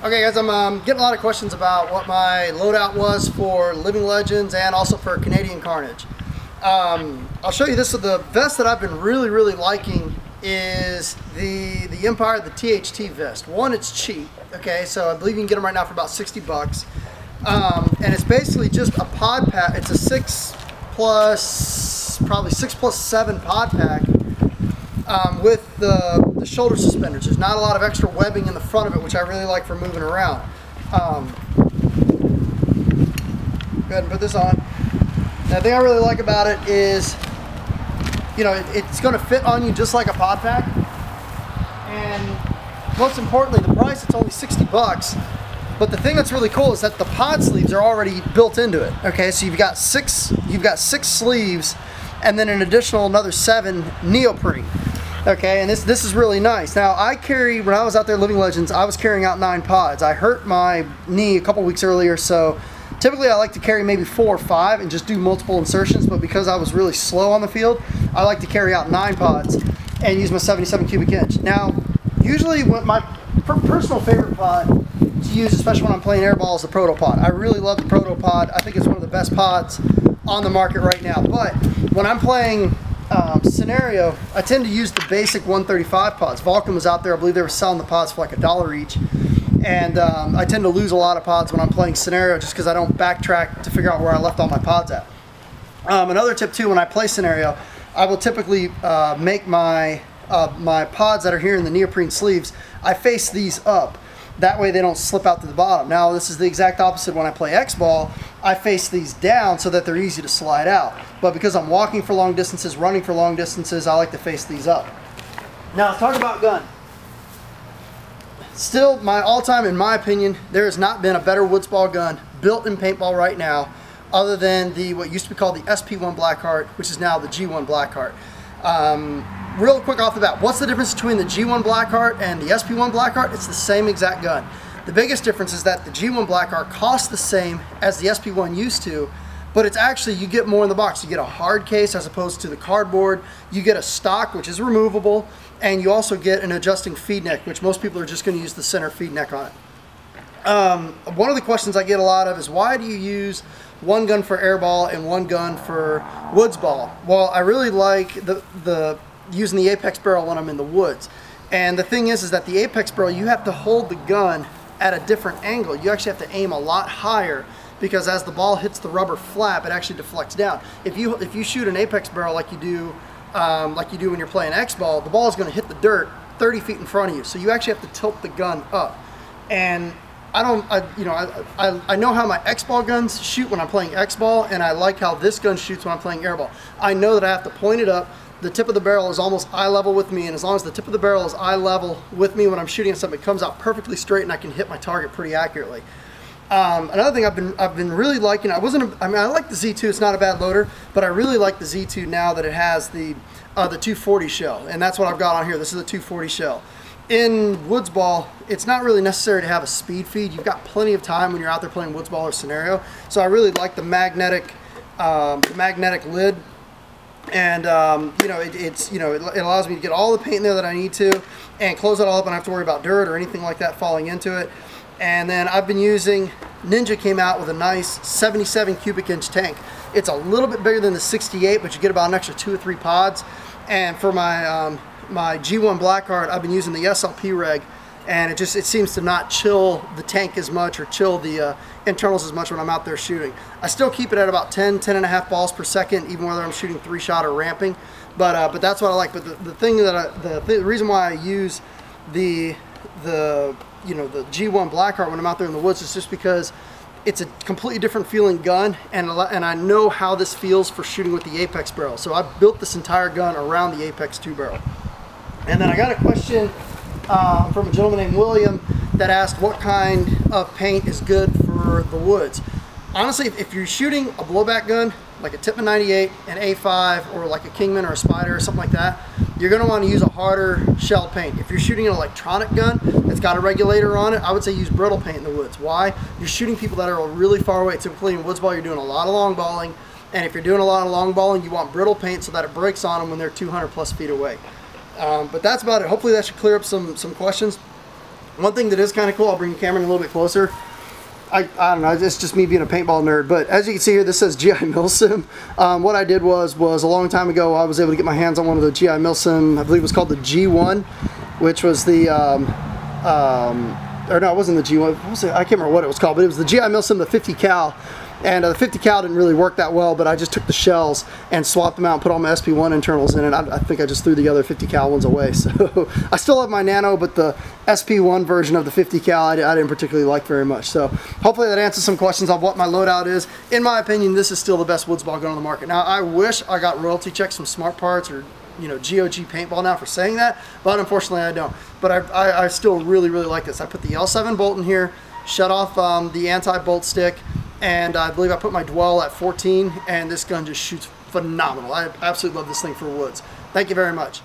Okay guys, I'm getting a lot of questions about what my loadout was for Living Legends and also for Canadian Carnage. I'll show you this. So the vest that I've been really liking is the Empire, the THT vest. One, it's cheap, okay, so I believe you can get them right now for about 60 bucks. And it's basically just a pod pack. It's a probably 6+7 pod pack with the shoulder suspenders. There's not a lot of extra webbing in the front of it, which I really like for moving around. Go ahead and put this on. Now, the thing I really like about it is, you know, it's going to fit on you just like a pod pack. And most importantly, the price, it's only 60 bucks. But the thing that's really cool is that the pod sleeves are already built into it. Okay, so you've got six sleeves, and then an additional another 7 neoprene. Okay, and this is really nice. Now when I was out there Living Legends, I was carrying out 9 pods. I hurt my knee a couple weeks earlier, so typically I like to carry maybe 4 or 5 and just do multiple insertions, but because I was really slow on the field, I like to carry out 9 pods and use my 77 cubic inch. Now, usually my personal favorite pod to use, especially when I'm playing airball, is the Proto Pod. I really love the Proto Pod. I think it's one of the best pods on the market right now. But when I'm playing scenario, I tend to use the basic 135 pods. Vulcan was out there. I believe they were selling the pods for like $1 each. And I tend to lose a lot of pods when I'm playing scenario just because I don't backtrack to figure out where I left all my pods at. Another tip too, when I play scenario, I will typically make my pods that are here in the neoprene sleeves, I face these up. That way they don't slip out to the bottom. Now this is the exact opposite when I play X-ball. I face these down so that they're easy to slide out. But because I'm walking for long distances, running for long distances, I like to face these up. Now let's talk about gun. Still, my all-time, in my opinion, there has not been a better woods ball gun built in paintball right now other than what used to be called the SP1 Blackheart, which is now the G1 Blackheart. Real quick off the bat, what's the difference between the G1 Blackheart and the SP1 Blackheart? It's the same exact gun. The biggest difference is that the G1 Blackheart costs the same as the SP1 used to, but it's actually, you get more in the box. You get a hard case as opposed to the cardboard. You get a stock, which is removable, and you also get an adjusting feed neck, which most people are just going to use the center feed neck on it. One of the questions I get a lot of is, why do you use one gun for airball and one gun for woods ball? Well, I really like using the apex barrel when I'm in the woods. And the thing is that the apex barrel, you have to hold the gun at a different angle. You actually have to aim a lot higher, because as the ball hits the rubber flap, it actually deflects down. If you shoot an apex barrel like you do when you're playing X-ball, the ball is going to hit the dirt 30 feet in front of you. So you actually have to tilt the gun up. And I know how my X-ball guns shoot when I'm playing X-ball, and I like how this gun shoots when I'm playing airball. I know that I have to point it up. The tip of the barrel is almost eye level with me, and as long as the tip of the barrel is eye level with me when I'm shooting at something, it comes out perfectly straight and I can hit my target pretty accurately. Another thing I've been really liking, I like the Z2, it's not a bad loader, but I really like the Z2 now that it has the 240 shell, and that's what I've got on here. This is a 240 shell. In woods ball, it's not really necessary to have a speed feed. You've got plenty of time when you're out there playing woods ball or scenario. So I really like the magnetic lid. And it allows me to get all the paint in there that I need to and close it all up. I don't have to worry about dirt or anything like that falling into it. And then I've been using, Ninja came out with a nice 77 cubic inch tank. It's a little bit bigger than the 68, but you get about an extra 2 or 3 pods. And for my my G1 Blackheart, I've been using the SLP Reg, and it seems to not chill the tank as much or chill the internals as much when I'm out there shooting. I still keep it at about 10.5 balls per second, even whether I'm shooting 3-shot or ramping. But that's what I like. But the reason why I use the G1 Blackheart when I'm out there in the woods is just because it's a completely different feeling gun, and I know how this feels for shooting with the apex barrel. So I built this entire gun around the apex 2 barrel. And then I got a question from a gentleman named William that asked what kind of paint is good for the woods. Honestly, if you're shooting a blowback gun like a Tippmann 98, an A5, or like a Kingman or a Spider or something like that, you're going to want to use a harder shell paint. If you're shooting an electronic gun that's got a regulator on it, I would say use brittle paint in the woods. Why? You're shooting people that are really far away. Typically in woods ball, you're doing a lot of long balling, and if you're doing a lot of long balling, you want brittle paint so that it breaks on them when they're 200+ feet away. But that's about it. Hopefully that should clear up some questions. One thing that is kind of cool, I'll bring the camera in a little bit closer. I don't know, it's just me being a paintball nerd, but as you can see here, this says GI Milsim. What I did was a long time ago, I was able to get my hands on one of the GI Milsim, I believe it was called the G1, which was the, or no, it wasn't the G1, what was it? I can't remember what it was called, but it was the GI Milsim, the 50 cal. And the 50 cal didn't really work that well, but I just took the shells and swapped them out and put all my SP1 internals in, and I think I just threw the other 50 cal ones away. So I still have my Nano, but the SP1 version of the 50 cal I didn't particularly like very much. So hopefully that answers some questions on what my loadout is. In my opinion, this is still the best woods ball gun on the market. Now, I wish I got royalty checks from Smart Parts or GoG Paintball now for saying that, but unfortunately I don't. But I still really like this. I put the L7 bolt in here, shut off the anti-bolt stick, and I believe I put my dwell at 14, and this gun just shoots phenomenal. I absolutely love this thing for woods. Thank you very much.